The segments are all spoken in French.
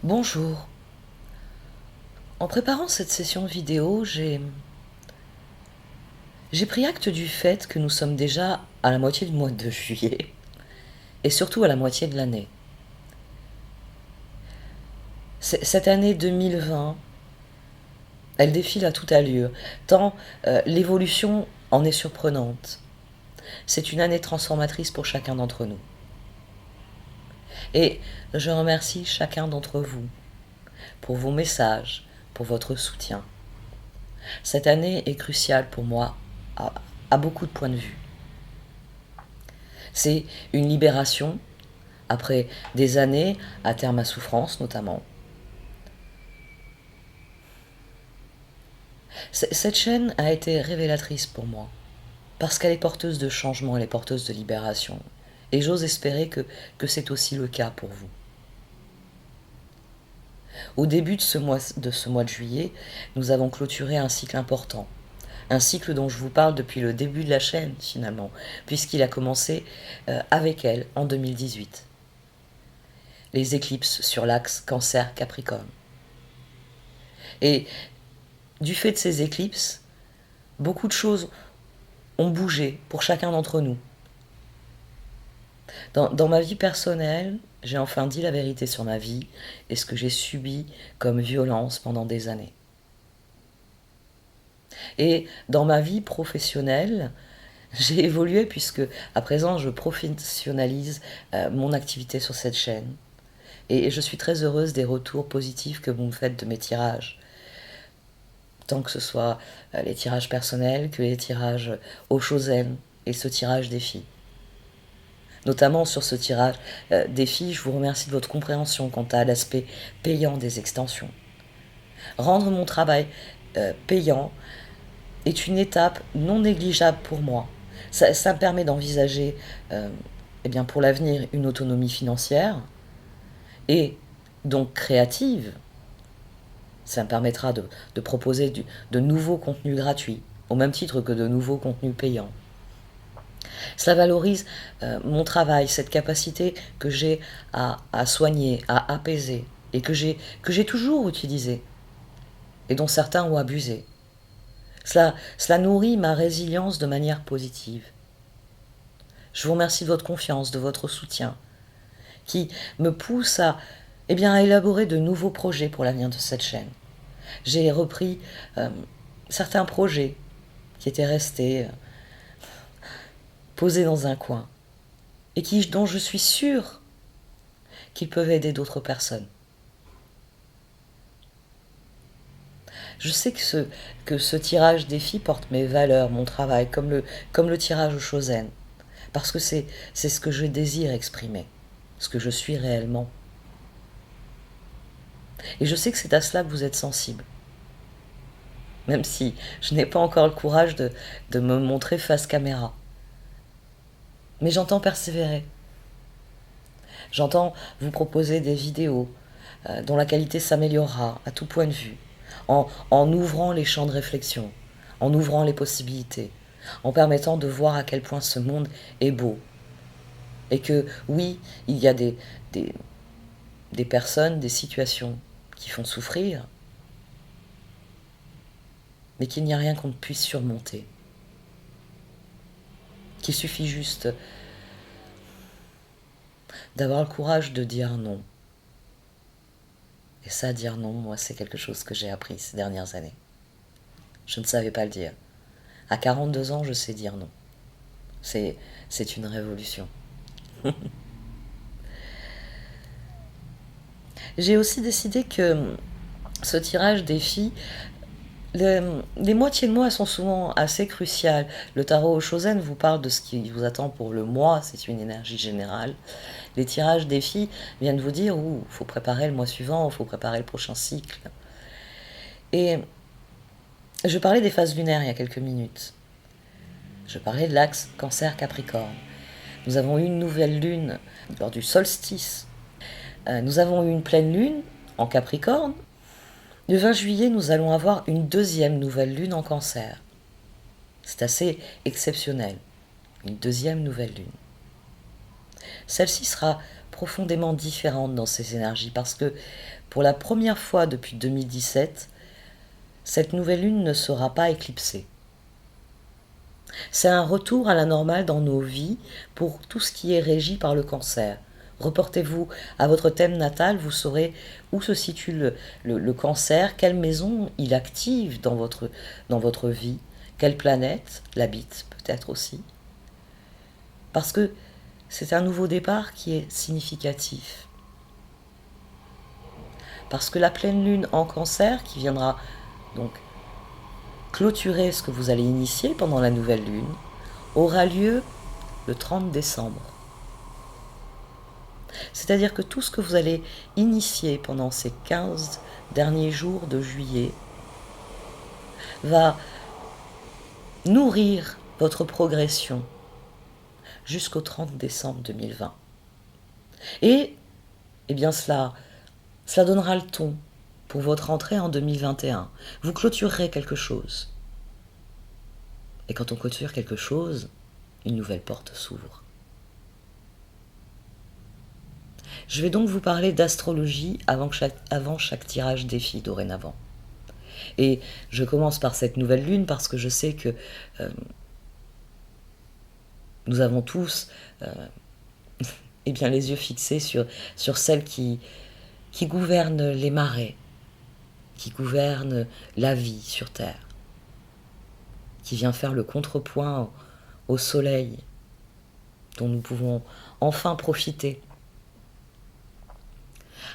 Bonjour. En préparant cette session vidéo, j'ai pris acte du fait que nous sommes déjà à la moitié du mois de juillet et surtout à la moitié de l'année. Cette année 2020, elle défile à toute allure, tant l'évolution en est surprenante. C'est une année transformatrice pour chacun d'entre nous. Et je remercie chacun d'entre vous pour vos messages, pour votre soutien. Cette année est cruciale pour moi à beaucoup de points de vue. C'est une libération, après des années à terme à souffrance notamment. Cette chaîne a été révélatrice pour moi, parce qu'elle est porteuse de changement, elle est porteuse de libération. Et j'ose espérer que c'est aussi le cas pour vous. Au début de ce mois de juillet, nous avons clôturé un cycle important. Un cycle dont je vous parle depuis le début de la chaîne, finalement, puisqu'il a commencé avec elle en 2018. Les éclipses sur l'axe Cancer-Capricorne. Et du fait de ces éclipses, beaucoup de choses ont bougé pour chacun d'entre nous. Dans ma vie personnelle, j'ai enfin dit la vérité sur ma vie et ce que j'ai subi comme violence pendant des années. Et dans ma vie professionnelle, j'ai évolué puisque à présent je professionnalise mon activité sur cette chaîne. Et je suis très heureuse des retours positifs que vous me faites de mes tirages. Tant que ce soit les tirages personnels que les tirages aux Chosen et ce tirage des filles. Notamment sur ce tirage des filles, je vous remercie de votre compréhension quant à l'aspect payant des extensions. Rendre mon travail payant est une étape non négligeable pour moi. Ça me permet d'envisager pour l'avenir une autonomie financière et donc créative. Ça me permettra de proposer de nouveaux contenus gratuits, au même titre que de nouveaux contenus payants. Cela valorise mon travail, cette capacité que j'ai à soigner, à apaiser, et que j'ai toujours utilisée, et dont certains ont abusé. Cela nourrit ma résilience de manière positive. Je vous remercie de votre confiance, de votre soutien, qui me pousse à élaborer de nouveaux projets pour l'avenir de cette chaîne. J'ai repris certains projets qui étaient restés posés dans un coin et dont je suis sûre qu'ils peuvent aider d'autres personnes. Je sais que ce tirage des filles porte mes valeurs, mon travail, comme le tirage au Chosen, parce que c'est ce que je désire exprimer, ce que je suis réellement. Et je sais que c'est à cela que vous êtes sensible. Même si je n'ai pas encore le courage de me montrer face caméra. Mais j'entends persévérer. J'entends vous proposer des vidéos dont la qualité s'améliorera à tout point de vue, en ouvrant les champs de réflexion, en ouvrant les possibilités, en permettant de voir à quel point ce monde est beau. Et que oui, il y a des personnes, des situations qui font souffrir, mais qu'il n'y a rien qu'on ne puisse surmonter. Qu'il suffit juste d'avoir le courage de dire non. Et ça, dire non, moi, c'est quelque chose que j'ai appris ces dernières années. Je ne savais pas le dire. À 42 ans, je sais dire non. C'est une révolution. J'ai aussi décidé que ce tirage des filles, les moitiés de mois sont souvent assez cruciales. Le tarot Chosen vous parle de ce qui vous attend pour le mois, c'est une énergie générale. Les tirages des filles viennent vous dire il faut préparer le mois suivant, il faut préparer le prochain cycle. Et je parlais des phases lunaires il y a quelques minutes. Je parlais de l'axe Cancer-Capricorne. Nous avons eu une nouvelle lune lors du solstice. Nous avons eu une pleine lune en Capricorne. Le 20 juillet, nous allons avoir une deuxième nouvelle lune en Cancer. C'est assez exceptionnel. Une deuxième nouvelle lune. Celle-ci sera profondément différente dans ces énergies parce que pour la première fois depuis 2017, cette nouvelle lune ne sera pas éclipsée. C'est un retour à la normale dans nos vies pour tout ce qui est régi par le cancer. Reportez-vous à votre thème natal, vous saurez où se situe le cancer, quelle maison il active dans votre vie, quelle planète l'habite peut-être aussi. Parce que c'est un nouveau départ qui est significatif. Parce que la pleine lune en cancer, qui viendra donc clôturer ce que vous allez initier pendant la nouvelle lune, aura lieu le 30 décembre. C'est-à-dire que tout ce que vous allez initier pendant ces 15 derniers jours de juillet va nourrir votre progression jusqu'au 30 décembre 2020. Et eh bien cela donnera le ton pour votre entrée en 2021. Vous clôturerez quelque chose. Et quand on clôture quelque chose, une nouvelle porte s'ouvre. Je vais donc vous parler d'astrologie avant chaque tirage défi dorénavant. Et je commence par cette nouvelle lune parce que je sais que nous avons tous eh bien, les yeux fixés sur celle qui gouverne les marées, qui gouverne la vie sur Terre, qui vient faire le contrepoint au soleil, dont nous pouvons enfin profiter.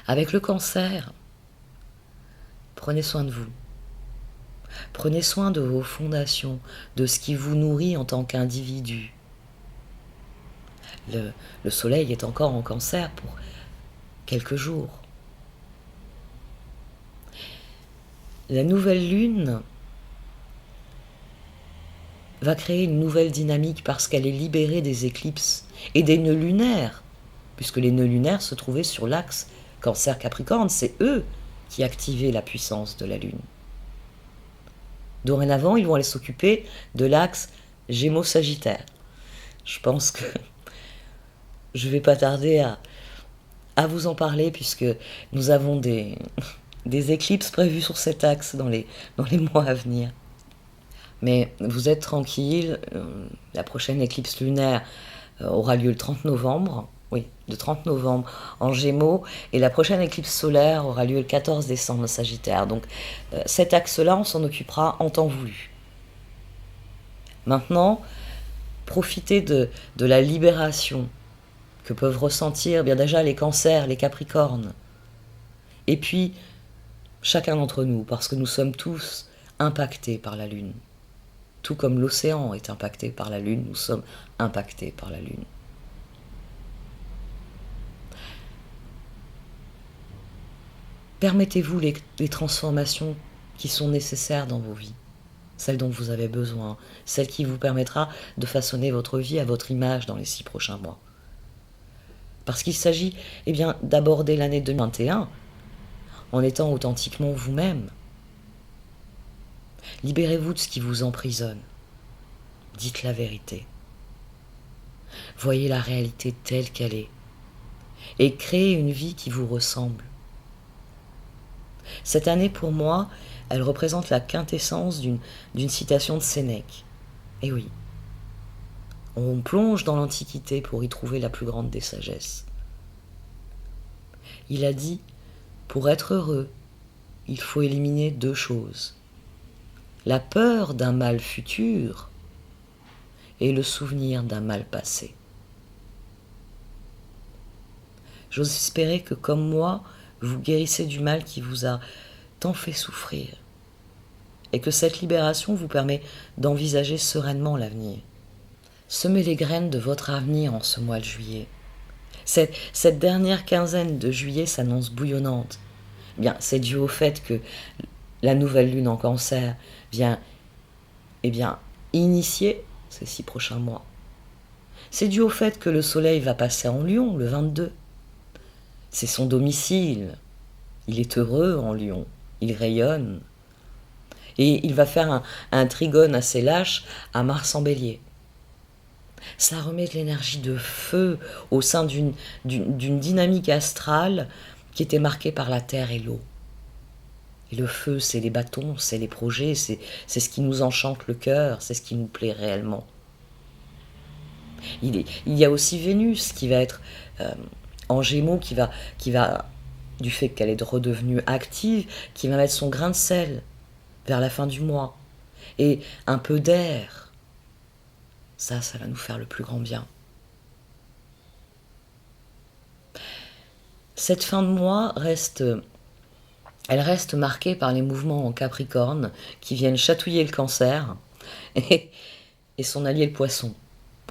Avec le cancer, prenez soin de vous. Prenez soin de vos fondations, de ce qui vous nourrit en tant qu'individu. Le soleil est encore en cancer pour quelques jours. La nouvelle lune va créer une nouvelle dynamique parce qu'elle est libérée des éclipses et des nœuds lunaires, puisque les nœuds lunaires se trouvaient sur l'axe Cancer-Capricorne, c'est eux qui activaient la puissance de la lune. Dorénavant, ils vont aller s'occuper de l'axe Gémeaux-Sagittaire. Je pense que je ne vais pas tarder à vous en parler puisque nous avons des éclipses prévues sur cet axe dans les mois à venir. Mais vous êtes tranquille, la prochaine éclipse lunaire aura lieu le 30 novembre, oui, le 30 novembre en Gémeaux, et la prochaine éclipse solaire aura lieu le 14 décembre en Sagittaire. Donc cet axe-là, on s'en occupera en temps voulu. Maintenant, profitez de la libération que peuvent ressentir bien déjà les cancers, les capricornes, et puis chacun d'entre nous, parce que nous sommes tous impactés par la Lune. Tout comme l'océan est impacté par la Lune, nous sommes impactés par la Lune. Permettez-vous les transformations qui sont nécessaires dans vos vies, celles dont vous avez besoin, celle qui vous permettra de façonner votre vie à votre image dans les 6 prochains mois. Parce qu'il s'agit d'aborder l'année 2021 en étant authentiquement vous-même. Libérez-vous de ce qui vous emprisonne. Dites la vérité. Voyez la réalité telle qu'elle est. Et créez une vie qui vous ressemble. Cette année, pour moi, elle représente la quintessence d'une citation de Sénèque. Et oui, on plonge dans l'Antiquité pour y trouver la plus grande des sagesses. Il a dit, pour être heureux, il faut éliminer 2 choses. La peur d'un mal futur et le souvenir d'un mal passé. J'ose espérer que, comme moi, vous guérissez du mal qui vous a tant fait souffrir et que cette libération vous permet d'envisager sereinement l'avenir. Semez les graines de votre avenir en ce mois de juillet. Cette dernière quinzaine de juillet s'annonce bouillonnante. C'est dû au fait que la nouvelle lune en cancer vient initier ces 6 prochains mois. C'est dû au fait que le soleil va passer en Lion le 22. C'est son domicile. Il est heureux en Lion. Il rayonne. Et il va faire un trigone assez lâche à Mars en Bélier. Cela remet de l'énergie de feu au sein d'une dynamique astrale qui était marquée par la terre et l'eau. Et le feu, c'est les bâtons, c'est les projets, c'est ce qui nous enchante le cœur, c'est ce qui nous plaît réellement. Il y a aussi Vénus qui va être en Gémeaux, qui va, du fait qu'elle est redevenue active, qui va mettre son grain de sel vers la fin du mois. Et un peu d'air, ça va nous faire le plus grand bien. Cette fin de mois elle reste marquée par les mouvements en Capricorne qui viennent chatouiller le Cancer et son allié le Poisson.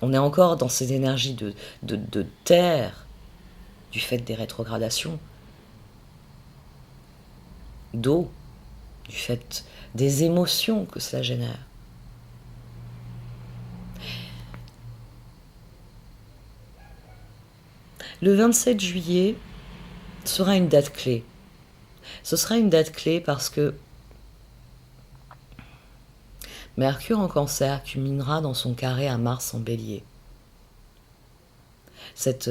On est encore dans ces énergies de terre du fait des rétrogradations, d'eau, du fait des émotions que cela génère. Le 27 juillet sera une date clé. Ce sera une date clé parce que Mercure en Cancer culminera dans son carré à Mars en Bélier. Cette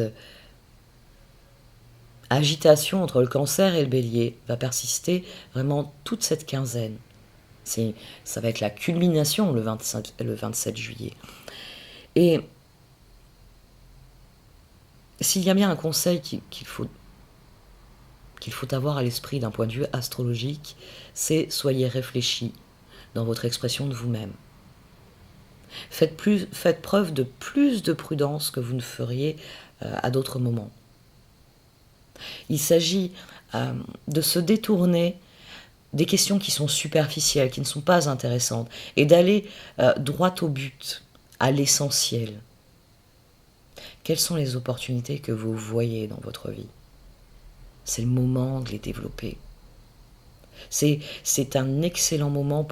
agitation entre le Cancer et le Bélier va persister vraiment toute cette quinzaine. Ça va être la culmination le 27 juillet. Et s'il y a bien un conseil qu'il faut avoir à l'esprit d'un point de vue astrologique, c'est soyez réfléchis dans votre expression de vous-même. Faites preuve de plus de prudence que vous ne feriez à d'autres moments. Il s'agit de se détourner des questions qui sont superficielles, qui ne sont pas intéressantes, et d'aller droit au but, à l'essentiel. Quelles sont les opportunités que vous voyez dans votre vie? C'est le moment de les développer. C'est un excellent moment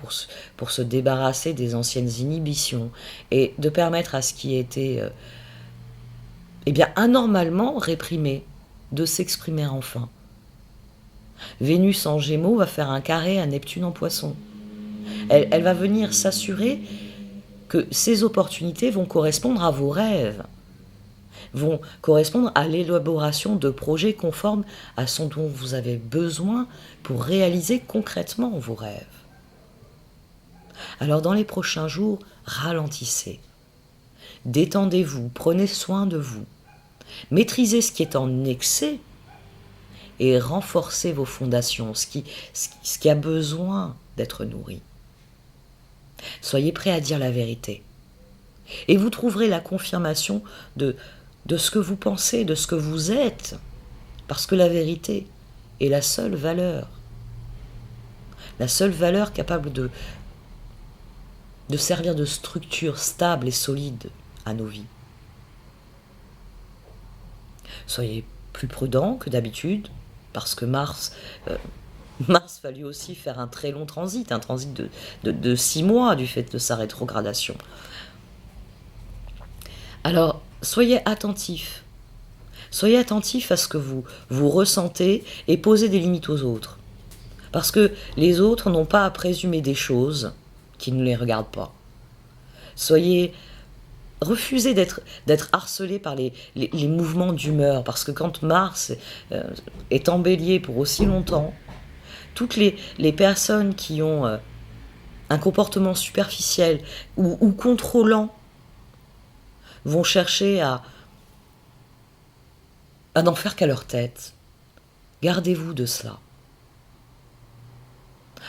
pour se débarrasser des anciennes inhibitions et de permettre à ce qui était anormalement réprimé de s'exprimer enfin. Vénus en Gémeaux va faire un carré à Neptune en Poisson. Elle va venir s'assurer que ces opportunités vont correspondre à vos rêves, vont correspondre à l'élaboration de projets conformes à ce dont vous avez besoin pour réaliser concrètement vos rêves. Alors dans les prochains jours, ralentissez, détendez-vous, prenez soin de vous, maîtrisez ce qui est en excès et renforcez vos fondations, ce qui a besoin d'être nourri. Soyez prêts à dire la vérité et vous trouverez la confirmation de ce que vous pensez, de ce que vous êtes, parce que la vérité est la seule valeur capable de servir de structure stable et solide à nos vies. Soyez plus prudents que d'habitude, parce que Mars va lui aussi faire un très long transit, un transit de 6 mois du fait de sa rétrogradation. Alors, soyez attentifs à ce que vous ressentez et posez des limites aux autres. Parce que les autres n'ont pas à présumer des choses qui ne les regardent pas. Refusez d'être harcelés par les mouvements d'humeur, parce que quand Mars est en Bélier pour aussi longtemps, toutes les personnes qui ont un comportement superficiel ou contrôlant vont chercher à n'en faire qu'à leur tête. Gardez-vous de cela.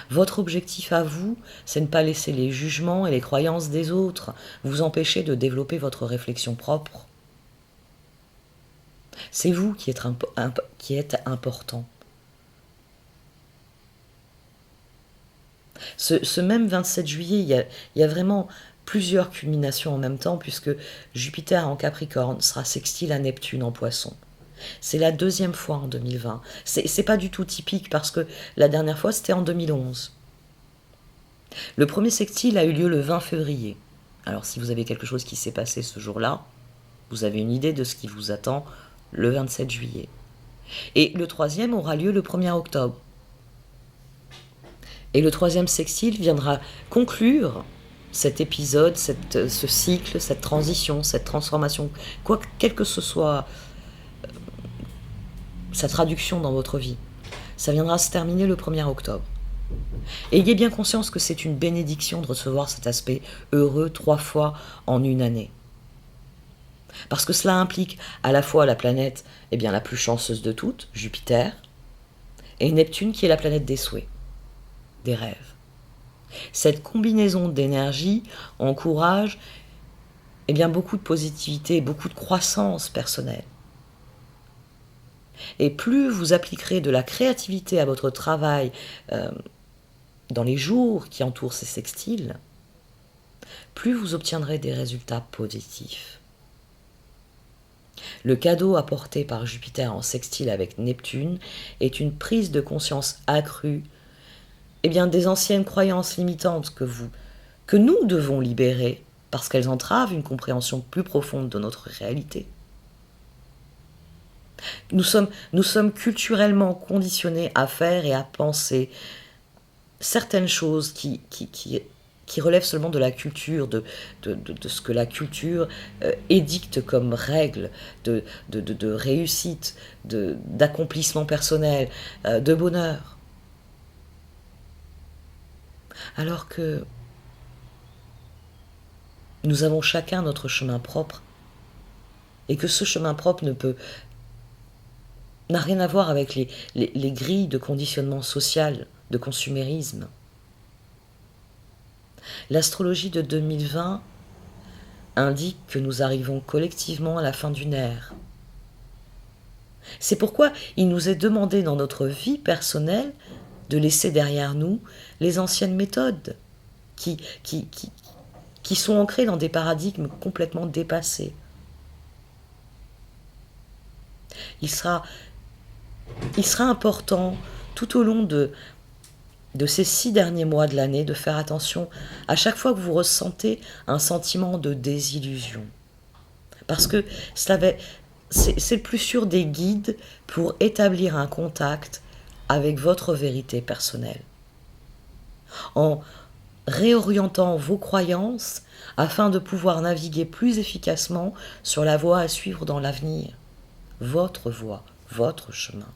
Votre objectif à vous, c'est de ne pas laisser les jugements et les croyances des autres vous empêcher de développer votre réflexion propre. C'est vous qui êtes important. Ce même 27 juillet, il y a vraiment plusieurs culminations en même temps, puisque Jupiter en Capricorne sera sextile à Neptune en Poisson. C'est la deuxième fois en 2020. C'est pas du tout typique, parce que la dernière fois, c'était en 2011. Le premier sextile a eu lieu le 20 février. Alors, si vous avez quelque chose qui s'est passé ce jour-là, vous avez une idée de ce qui vous attend le 27 juillet. Et le troisième aura lieu le 1er octobre. Et le troisième sextile viendra conclure cet épisode, ce cycle, cette transition, cette transformation, quelle que ce soit sa traduction dans votre vie, ça viendra se terminer le 1er octobre. Et ayez bien conscience que c'est une bénédiction de recevoir cet aspect heureux 3 fois en une année. Parce que cela implique à la fois la planète la plus chanceuse de toutes, Jupiter, et Neptune qui est la planète des souhaits, des rêves. Cette combinaison d'énergie encourage beaucoup de positivité, beaucoup de croissance personnelle. Et plus vous appliquerez de la créativité à votre travail dans les jours qui entourent ces sextiles, plus vous obtiendrez des résultats positifs. Le cadeau apporté par Jupiter en sextile avec Neptune est une prise de conscience accrue des anciennes croyances limitantes que nous devons libérer parce qu'elles entravent une compréhension plus profonde de notre réalité. Nous sommes culturellement conditionnés à faire et à penser certaines choses qui relèvent seulement de la culture, de ce que la culture édicte comme règle de réussite, d'accomplissement personnel, de bonheur. Alors que nous avons chacun notre chemin propre et que ce chemin propre n'a rien à voir avec les grilles de conditionnement social, de consumérisme. L'astrologie de 2020 indique que nous arrivons collectivement à la fin d'une ère. C'est pourquoi il nous est demandé dans notre vie personnelle de laisser derrière nous les anciennes méthodes qui sont ancrées dans des paradigmes complètement dépassés. Il sera important tout au long de ces 6 derniers mois de l'année de faire attention à chaque fois que vous ressentez un sentiment de désillusion. Parce que c'est le plus sûr des guides pour établir un contact avec votre vérité personnelle. En réorientant vos croyances afin de pouvoir naviguer plus efficacement sur la voie à suivre dans l'avenir. Votre voie, votre chemin.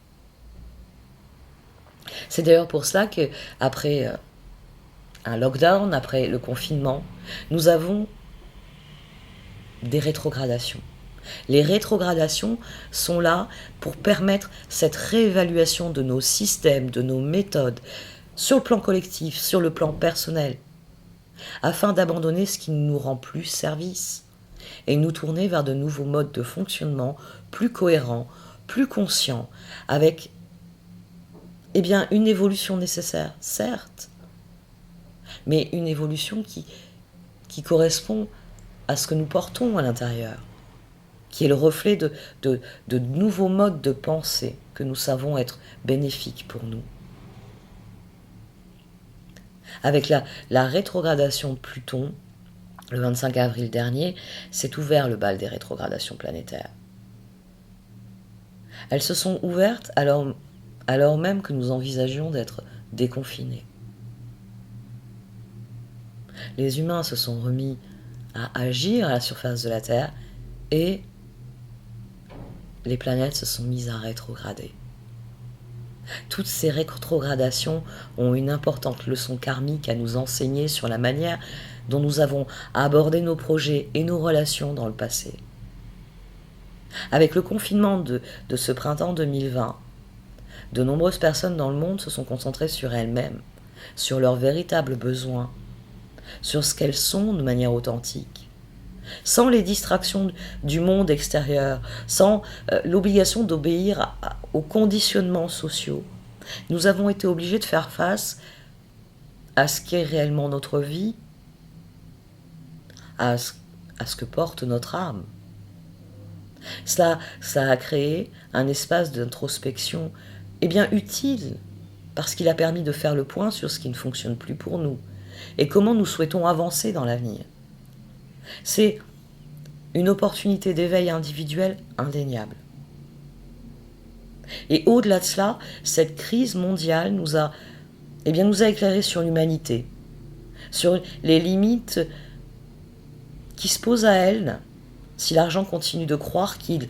C'est d'ailleurs pour cela qu'après un lockdown, après le confinement, nous avons des rétrogradations. Les rétrogradations sont là pour permettre cette réévaluation de nos systèmes, de nos méthodes, sur le plan collectif, sur le plan personnel, afin d'abandonner ce qui ne nous rend plus service et nous tourner vers de nouveaux modes de fonctionnement plus cohérents, plus conscients, avec une évolution nécessaire, certes, mais une évolution qui correspond à ce que nous portons à l'intérieur, qui est le reflet de nouveaux modes de pensée que nous savons être bénéfiques pour nous. Avec la rétrogradation de Pluton, le 25 avril dernier, s'est ouvert le bal des rétrogradations planétaires. Elles se sont ouvertes alors même que nous envisagions d'être déconfinés. Les humains se sont remis à agir à la surface de la Terre et les planètes se sont mises à rétrograder. Toutes ces rétrogradations ont une importante leçon karmique à nous enseigner sur la manière dont nous avons abordé nos projets et nos relations dans le passé. Avec le confinement de ce printemps 2020, de nombreuses personnes dans le monde se sont concentrées sur elles-mêmes, sur leurs véritables besoins, sur ce qu'elles sont de manière authentique, sans les distractions du monde extérieur, sans l'obligation d'obéir aux conditionnements sociaux. Nous avons été obligés de faire face à ce qu'est réellement notre vie, à ce que porte notre âme. Ça a créé un espace d'introspection utile, parce qu'il a permis de faire le point sur ce qui ne fonctionne plus pour nous, et comment nous souhaitons avancer dans l'avenir. C'est une opportunité d'éveil individuel indéniable. Et au-delà de cela, cette crise mondiale nous a éclairés sur l'humanité, sur les limites qui se posent à elle si l'argent continue de croire qu'il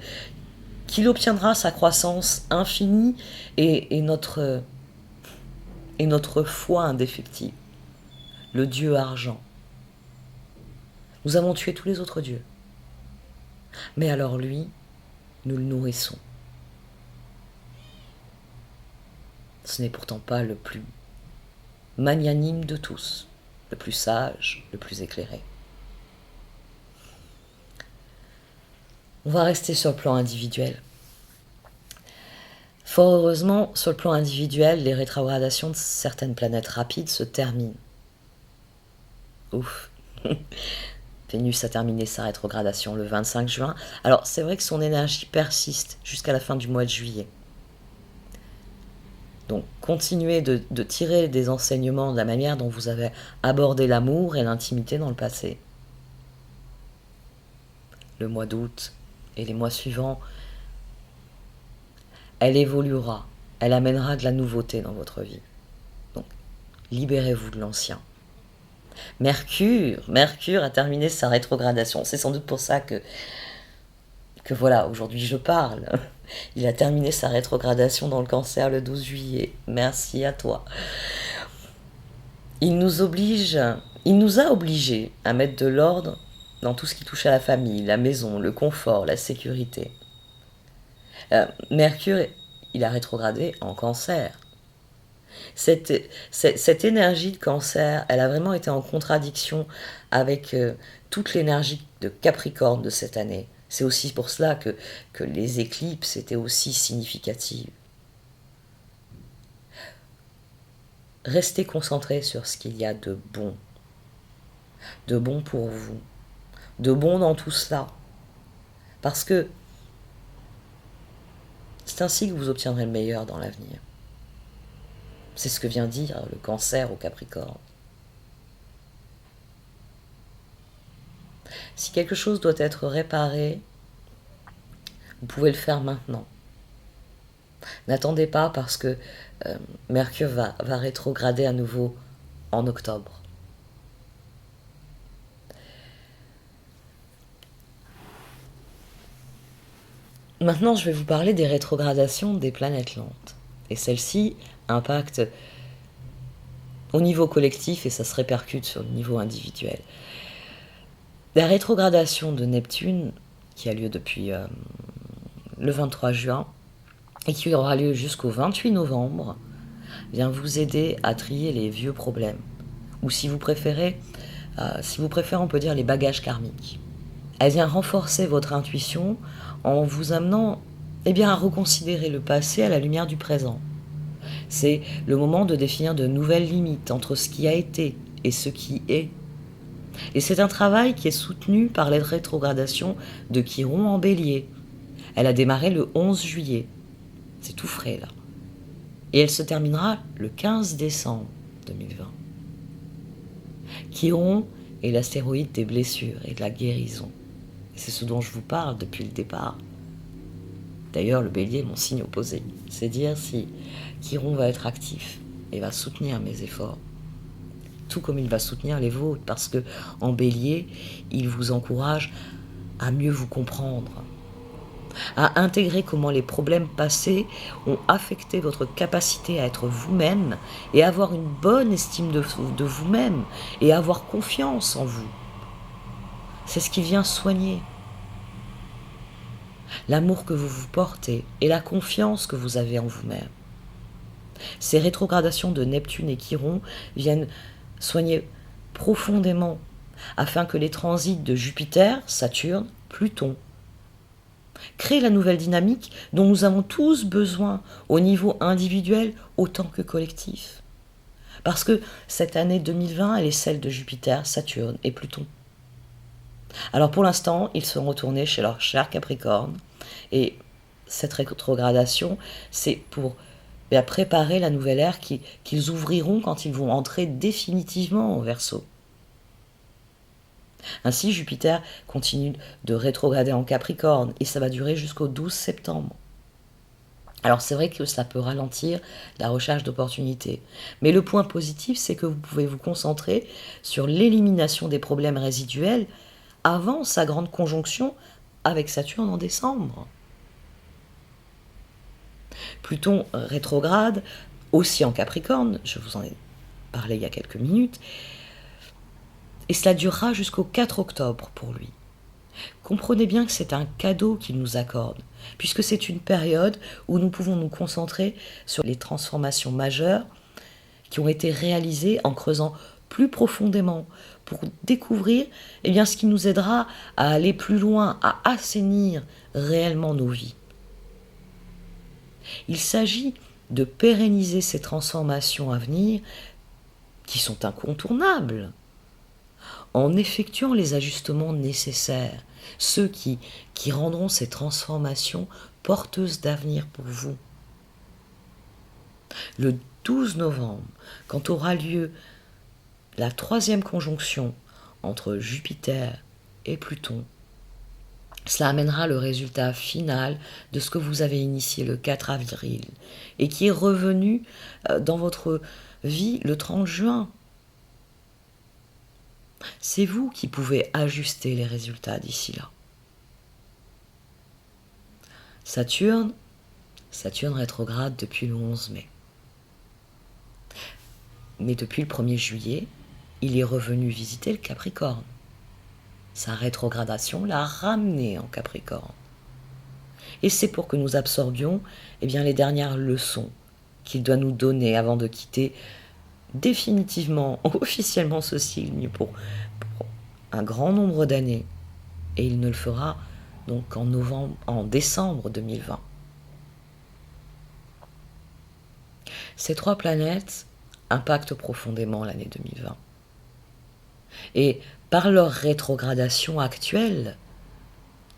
obtiendra sa croissance infinie et notre foi indéfectible, le Dieu argent. Nous avons tué tous les autres dieux. Mais alors lui, nous le nourrissons. Ce n'est pourtant pas le plus magnanime de tous, le plus sage, le plus éclairé. On va rester sur le plan individuel. Fort heureusement, sur le plan individuel, les rétrogradations de certaines planètes rapides se terminent. Ouf. Vénus a terminé sa rétrogradation le 25 juin. Alors, c'est vrai que son énergie persiste jusqu'à la fin du mois de juillet. Donc, continuez de tirer des enseignements de la manière dont vous avez abordé l'amour et l'intimité dans le passé. Le mois d'août et les mois suivants, elle évoluera, elle amènera de la nouveauté dans votre vie. Donc, libérez-vous de l'ancien. Mercure a terminé sa rétrogradation. C'est sans doute pour ça que voilà, aujourd'hui je parle. Il a terminé sa rétrogradation dans le Cancer le 12 juillet. Merci à toi. Il nous a obligés à mettre de l'ordre dans tout ce qui touche à la famille, la maison, le confort, la sécurité. Mercure, il a rétrogradé en Cancer. Cette énergie de Cancer, elle a vraiment été en contradiction avec toute l'énergie de Capricorne de cette année. C'est aussi pour cela que les éclipses étaient aussi significatives. Restez concentrés sur ce qu'il y a de bon pour vous, de bon dans tout cela. Parce que c'est ainsi que vous obtiendrez le meilleur dans l'avenir. C'est ce que vient dire le Cancer au Capricorne. Si quelque chose doit être réparé, vous pouvez le faire maintenant. N'attendez pas parce que Mercure va rétrograder à nouveau en octobre. Maintenant, je vais vous parler des rétrogradations des planètes lentes. Et celles-ci impactent au niveau collectif et ça se répercute sur le niveau individuel. La rétrogradation de Neptune, qui a lieu depuis le 23 juin et qui aura lieu jusqu'au 28 novembre, vient vous aider à trier les vieux problèmes. Ou si vous préférez, on peut dire les bagages karmiques. Elle vient renforcer votre intuition en vous amenant à reconsidérer le passé à la lumière du présent. C'est le moment de définir de nouvelles limites entre ce qui a été et ce qui est. Et c'est un travail qui est soutenu par les rétrogradations de Chiron en Bélier. Elle a démarré le 11 juillet. C'est tout frais là. Et elle se terminera le 15 décembre 2020. Chiron est l'astéroïde des blessures et de la guérison. Et c'est ce dont je vous parle depuis le départ. D'ailleurs, le Bélier est mon signe opposé. C'est dire si Chiron va être actif et va soutenir mes efforts. Tout comme il va soutenir les vôtres, parce que en Bélier, il vous encourage à mieux vous comprendre, à intégrer comment les problèmes passés ont affecté votre capacité à être vous-même et avoir une bonne estime de vous-même et avoir confiance en vous. C'est ce qui vient soigner l'amour que vous vous portez et la confiance que vous avez en vous-même. Ces rétrogradations de Neptune et Chiron viennent soigner profondément afin que les transits de Jupiter, Saturne, Pluton créent la nouvelle dynamique dont nous avons tous besoin au niveau individuel autant que collectif. Parce que cette année 2020, elle est celle de Jupiter, Saturne et Pluton. Alors pour l'instant, ils sont retournés chez leur cher Capricorne et cette rétrogradation, c'est pour préparer la nouvelle ère qu'ils ouvriront quand ils vont entrer définitivement en Verseau. Ainsi, Jupiter continue de rétrograder en Capricorne et ça va durer jusqu'au 12 septembre. Alors c'est vrai que ça peut ralentir la recherche d'opportunités. Mais le point positif, c'est que vous pouvez vous concentrer sur l'élimination des problèmes résiduels avant sa grande conjonction avec Saturne en décembre. Pluton rétrograde, aussi en Capricorne, je vous en ai parlé il y a quelques minutes, et cela durera jusqu'au 4 octobre pour lui. Comprenez bien que c'est un cadeau qu'il nous accorde, puisque c'est une période où nous pouvons nous concentrer sur les transformations majeures qui ont été réalisées en creusant plus profondément pour découvrir ce qui nous aidera à aller plus loin, à assainir réellement nos vies. Il s'agit de pérenniser ces transformations à venir qui sont incontournables en effectuant les ajustements nécessaires, ceux qui rendront ces transformations porteuses d'avenir pour vous. Le 12 novembre, quand aura lieu la 3e conjonction entre Jupiter et Pluton, cela amènera le résultat final de ce que vous avez initié le 4 avril et qui est revenu dans votre vie le 30 juin. C'est vous qui pouvez ajuster les résultats d'ici là. Saturne rétrograde depuis le 11 mai. Mais depuis le 1er juillet, il est revenu visiter le Capricorne. Sa rétrogradation l'a ramené en Capricorne. Et c'est pour que nous absorbions les dernières leçons qu'il doit nous donner avant de quitter définitivement, officiellement ce signe pour un grand nombre d'années. Et il ne le fera donc en décembre 2020. Ces 3 planètes impactent profondément l'année 2020. Et par leur rétrogradation actuelle,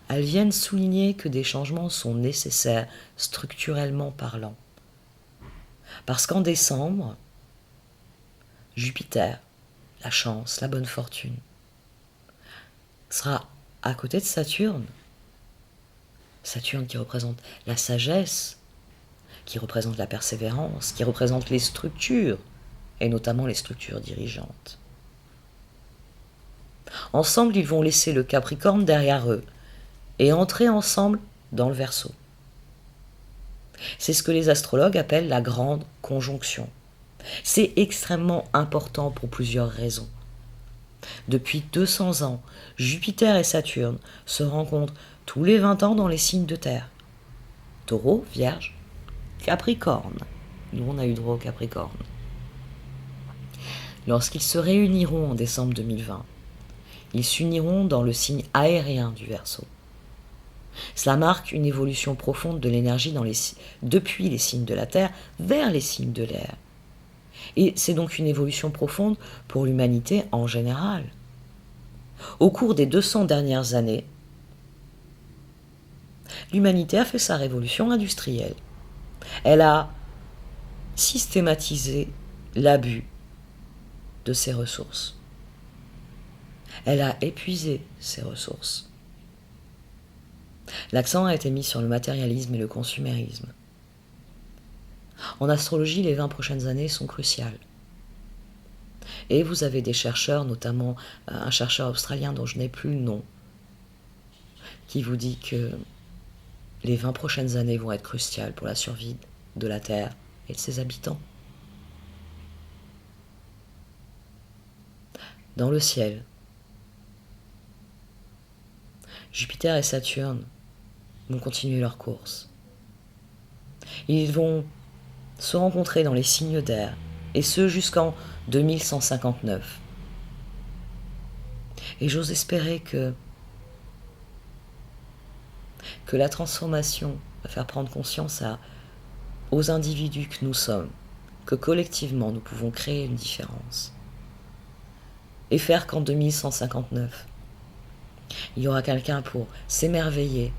elles viennent souligner que des changements sont nécessaires, structurellement parlant. Parce qu'en décembre, Jupiter, la chance, la bonne fortune, sera à côté de Saturne. Saturne qui représente la sagesse, qui représente la persévérance, qui représente les structures, et notamment les structures dirigeantes. Ensemble, ils vont laisser le Capricorne derrière eux et entrer ensemble dans le Verseau. C'est ce que les astrologues appellent la grande conjonction. C'est extrêmement important pour plusieurs raisons. Depuis 200 ans, Jupiter et Saturne se rencontrent tous les 20 ans dans les signes de terre. Taureau, Vierge, Capricorne. Nous, on a eu droit au Capricorne. Lorsqu'ils se réuniront en décembre 2020, ils s'uniront dans le signe aérien du Verseau. Cela marque une évolution profonde de l'énergie depuis les signes de la Terre vers les signes de l'air. Et c'est donc une évolution profonde pour l'humanité en général. Au cours des 200 dernières années, l'humanité a fait sa révolution industrielle. Elle a systématisé l'abus de ses ressources. Elle a épuisé ses ressources. L'accent a été mis sur le matérialisme et le consumérisme. En astrologie, les 20 prochaines années sont cruciales. Et vous avez des chercheurs, notamment un chercheur australien dont je n'ai plus le nom, qui vous dit que les 20 prochaines années vont être cruciales pour la survie de la Terre et de ses habitants. Dans le ciel, Jupiter et Saturne vont continuer leur course. Ils vont se rencontrer dans les signes d'air, et ce jusqu'en 2159. Et j'ose espérer que la transformation va faire prendre conscience aux individus que nous sommes, que collectivement nous pouvons créer une différence. Et faire qu'en 2159, il y aura quelqu'un pour s'émerveiller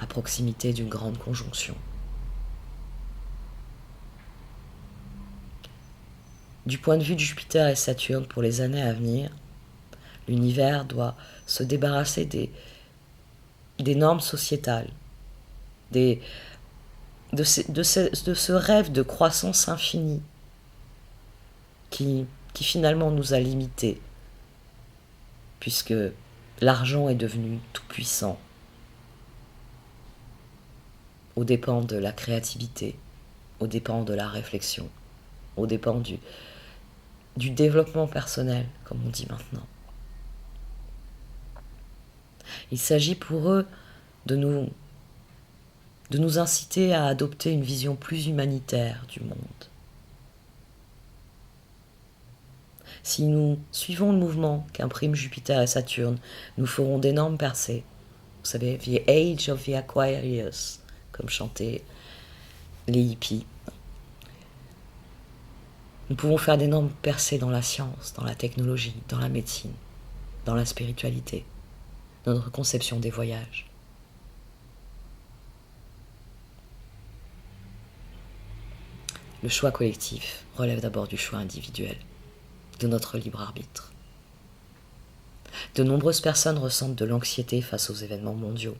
à proximité d'une grande conjonction. Du point de vue de Jupiter et Saturne pour les années à venir, l'univers doit se débarrasser des normes sociétales de ce rêve de croissance infinie qui finalement nous a limités, puisque l'argent est devenu tout puissant, aux dépens de la créativité, aux dépens de la réflexion, aux dépens du développement personnel, comme on dit maintenant. Il s'agit pour eux de nous inciter à adopter une vision plus humanitaire du monde. Si nous suivons le mouvement qu'impriment Jupiter et Saturne, nous ferons d'énormes percées. Vous savez, The Age of the Aquarius, comme chantaient les hippies. Nous pouvons faire d'énormes percées dans la science, dans la technologie, dans la médecine, dans la spiritualité, dans notre conception des voyages. Le choix collectif relève d'abord du choix individuel, de notre libre arbitre. De nombreuses personnes ressentent de l'anxiété face aux événements mondiaux.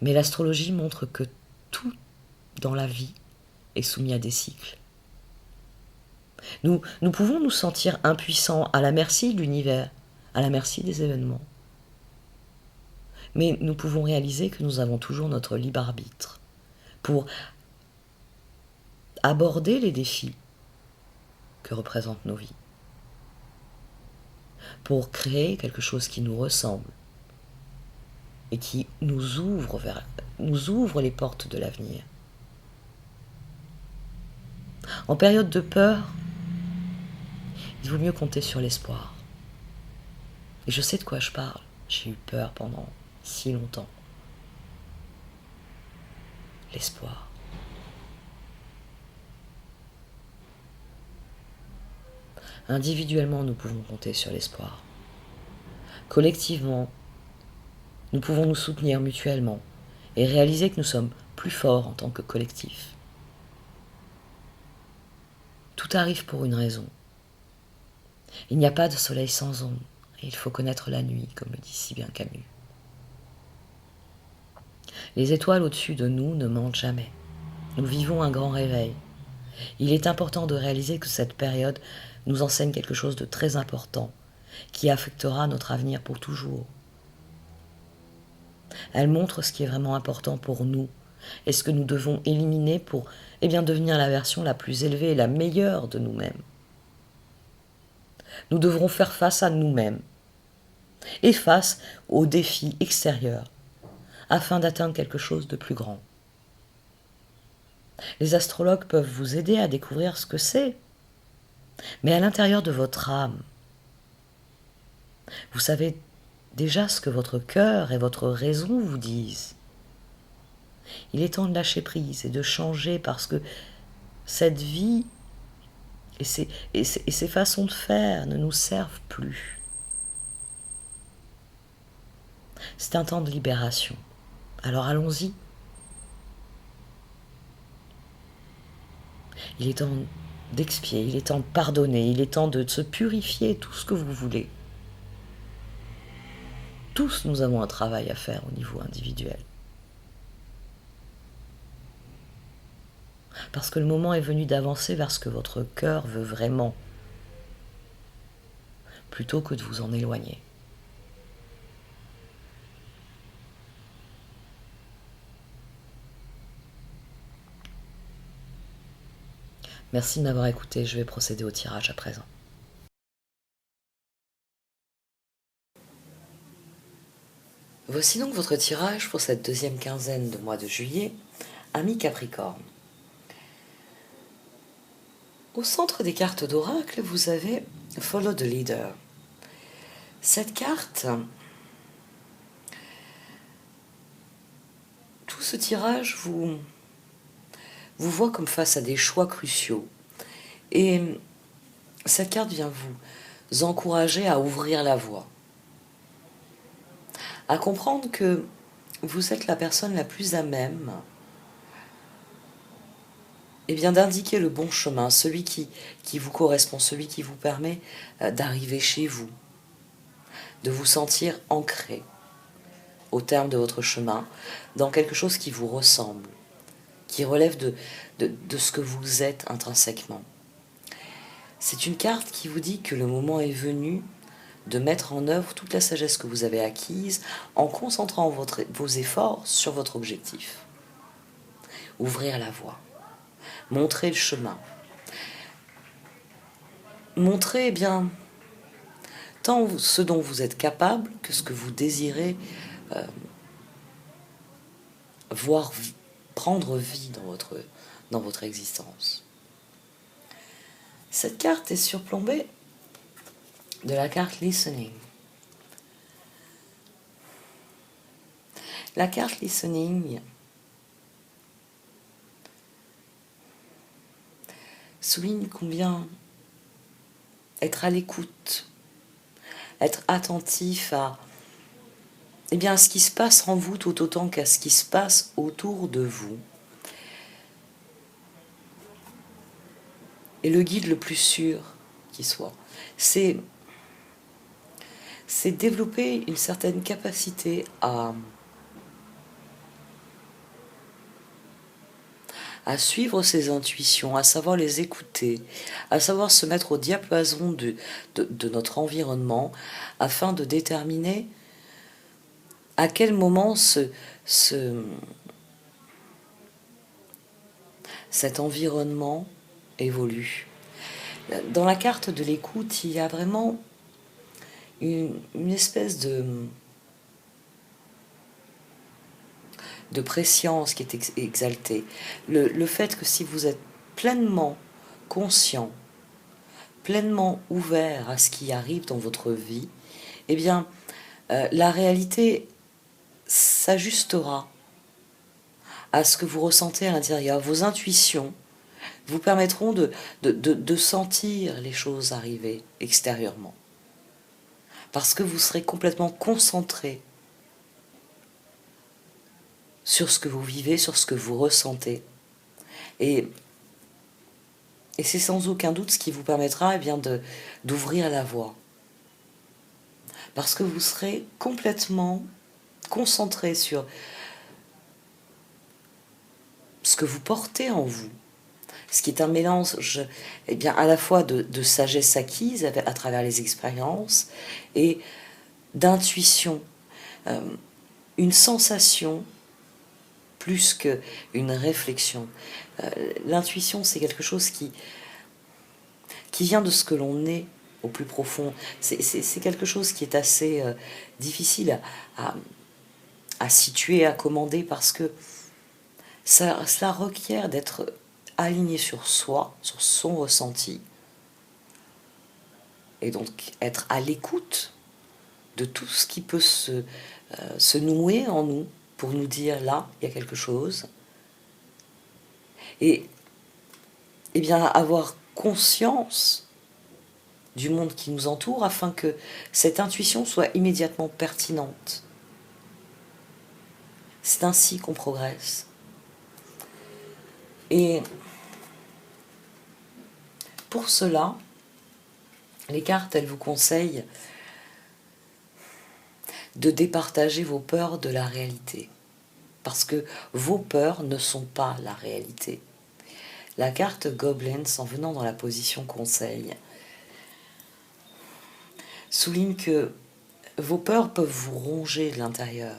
Mais l'astrologie montre que tout dans la vie est soumis à des cycles. Nous pouvons nous sentir impuissants, à la merci de l'univers, à la merci des événements. Mais nous pouvons réaliser que nous avons toujours notre libre arbitre pour aborder les défis que représentent nos vies, pour créer quelque chose qui nous ressemble et qui nous ouvre les portes de l'avenir. En période de peur, il vaut mieux compter sur l'espoir. Et je sais de quoi je parle. J'ai eu peur pendant si longtemps. L'espoir. Individuellement, nous pouvons compter sur l'espoir. Collectivement, nous pouvons nous soutenir mutuellement et réaliser que nous sommes plus forts en tant que collectif. Tout arrive pour une raison. Il n'y a pas de soleil sans ombre, et il faut connaître la nuit, comme le dit si bien Camus. Les étoiles au-dessus de nous ne mentent jamais. Nous vivons un grand réveil. Il est important de réaliser que cette période nous enseigne quelque chose de très important, qui affectera notre avenir pour toujours. Elle montre ce qui est vraiment important pour nous, et ce que nous devons éliminer pour devenir la version la plus élevée et la meilleure de nous-mêmes. Nous devrons faire face à nous-mêmes et face aux défis extérieurs afin d'atteindre quelque chose de plus grand. Les astrologues peuvent vous aider à découvrir ce que c'est, mais à l'intérieur de votre âme, vous savez déjà ce que votre cœur et votre raison vous disent. Il est temps de lâcher prise et de changer parce que cette vie et ces façons de faire ne nous servent plus. C'est un temps de libération. Alors allons-y. Il est temps d'expier, il est temps de pardonner, il est temps de se purifier, tout ce que vous voulez. Tous nous avons un travail à faire au niveau individuel. Parce que le moment est venu d'avancer vers ce que votre cœur veut vraiment, plutôt que de vous en éloigner. Merci de m'avoir écouté, je vais procéder au tirage à présent. Voici donc votre tirage pour cette deuxième quinzaine de mois de juillet, ami Capricorne. Au centre des cartes d'oracle, vous avez Follow the Leader. Cette carte, tout ce tirage vous voit comme face à des choix cruciaux. Et cette carte vient vous encourager à ouvrir la voie, à comprendre que vous êtes la personne la plus à même d'indiquer le bon chemin, celui qui vous correspond, celui qui vous permet d'arriver chez vous, de vous sentir ancré, au terme de votre chemin, dans quelque chose qui vous ressemble, qui relève de ce que vous êtes intrinsèquement. C'est une carte qui vous dit que le moment est venu de mettre en œuvre toute la sagesse que vous avez acquise en concentrant vos efforts sur votre objectif. Ouvrir la voie, montrer le chemin, montrer bien tant ce dont vous êtes capable que ce que vous désirez voir prendre vie dans votre existence. Cette carte est surplombée de la carte Listening. La carte Listening souligne combien être à l'écoute, être attentif à ce qui se passe en vous tout autant qu'à ce qui se passe autour de vous est le guide le plus sûr qui soit. C'est développer une certaine capacité à suivre ses intuitions, à savoir les écouter, à savoir se mettre au diapason de notre environnement afin de déterminer à quel moment cet environnement évolue. Dans la carte de l'écoute, il y a vraiment une espèce de préscience qui est exaltée. Le fait que si vous êtes pleinement conscient, pleinement ouvert à ce qui arrive dans votre vie, eh bien, la réalité s'ajustera à ce que vous ressentez à l'intérieur. Vos intuitions vous permettront de sentir les choses arriver extérieurement. Parce que vous serez complètement concentré sur ce que vous vivez, sur ce que vous ressentez. Et c'est sans aucun doute ce qui vous permettra d'ouvrir la voie. Parce que vous serez complètement concentré sur ce que vous portez en vous, ce qui est un mélange à la fois de sagesse acquise à travers les expériences et d'intuition, une sensation plus qu'une réflexion. L'intuition, c'est quelque chose qui vient de ce que l'on est au plus profond. C'est quelque chose qui est assez difficile à situer, à commander, parce que cela requiert d'être aligné sur soi, sur son ressenti, et donc être à l'écoute de tout ce qui peut se nouer en nous pour nous dire là, il y a quelque chose. Et bien avoir conscience du monde qui nous entoure afin que cette intuition soit immédiatement pertinente. C'est ainsi qu'on progresse. Et pour cela, les cartes, elles vous conseillent de départager vos peurs de la réalité. Parce que vos peurs ne sont pas la réalité. La carte Goblins, en venant dans la position conseil, souligne que vos peurs peuvent vous ronger de l'intérieur,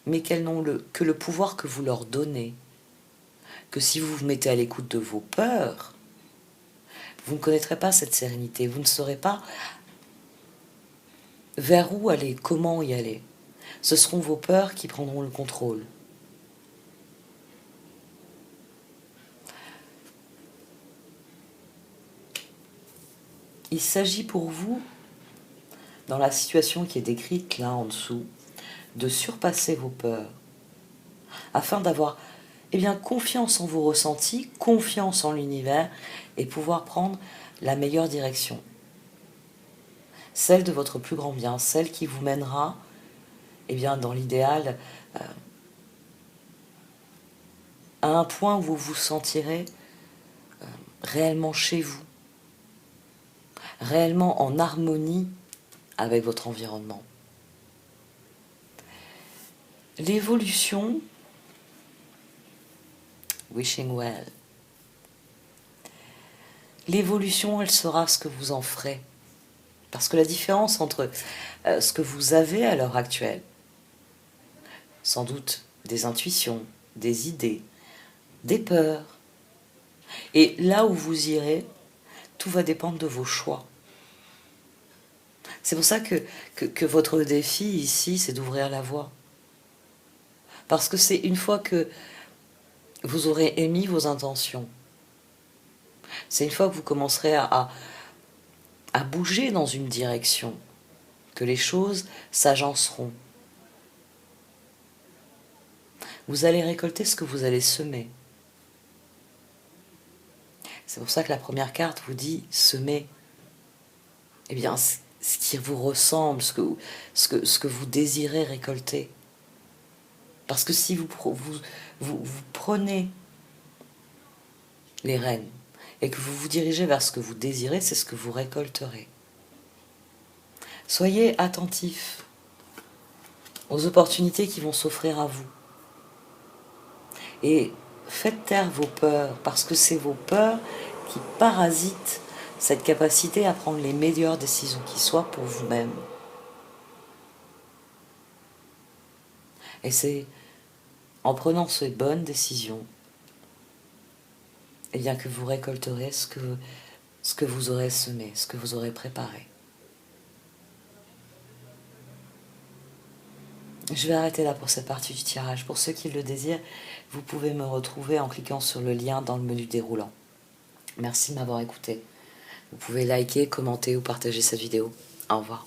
mais qu'elles n'ont que le pouvoir que vous leur donnez. Que si vous vous mettez à l'écoute de vos peurs, vous ne connaîtrez pas cette sérénité, vous ne saurez pas vers où aller, comment y aller. Ce seront vos peurs qui prendront le contrôle. Il s'agit pour vous, dans la situation qui est décrite là en dessous, de surpasser vos peurs, afin d'avoir confiance en vos ressentis, confiance en l'univers, et pouvoir prendre la meilleure direction. Celle de votre plus grand bien, celle qui vous mènera, dans l'idéal, à un point où vous vous sentirez réellement chez vous, réellement en harmonie avec votre environnement. l'évolution, wishing well, l'évolution, elle sera ce que vous en ferez. Parce que la différence entre ce que vous avez à l'heure actuelle, sans doute des intuitions, des idées, des peurs, et là où vous irez, tout va dépendre de vos choix. C'est pour ça que votre défi ici, c'est d'ouvrir la voie. Parce que c'est une fois que vous aurez émis vos intentions, c'est une fois que vous commencerez à bouger dans une direction, que les choses s'agenceront. Vous allez récolter ce que vous allez semer. C'est pour ça que la première carte vous dit semer. Eh bien, ce qui vous ressemble, ce que vous désirez récolter. Parce que si vous prenez les rênes et que vous vous dirigez vers ce que vous désirez, c'est ce que vous récolterez. Soyez attentifs aux opportunités qui vont s'offrir à vous. Et faites taire vos peurs, parce que c'est vos peurs qui parasitent cette capacité à prendre les meilleures décisions qui soient pour vous-même. Et c'est en prenant ces bonnes décisions, eh bien que vous récolterez ce que vous aurez semé, ce que vous aurez préparé. Je vais arrêter là pour cette partie du tirage. Pour ceux qui le désirent, vous pouvez me retrouver en cliquant sur le lien dans le menu déroulant. Merci de m'avoir écouté. Vous pouvez liker, commenter ou partager cette vidéo. Au revoir.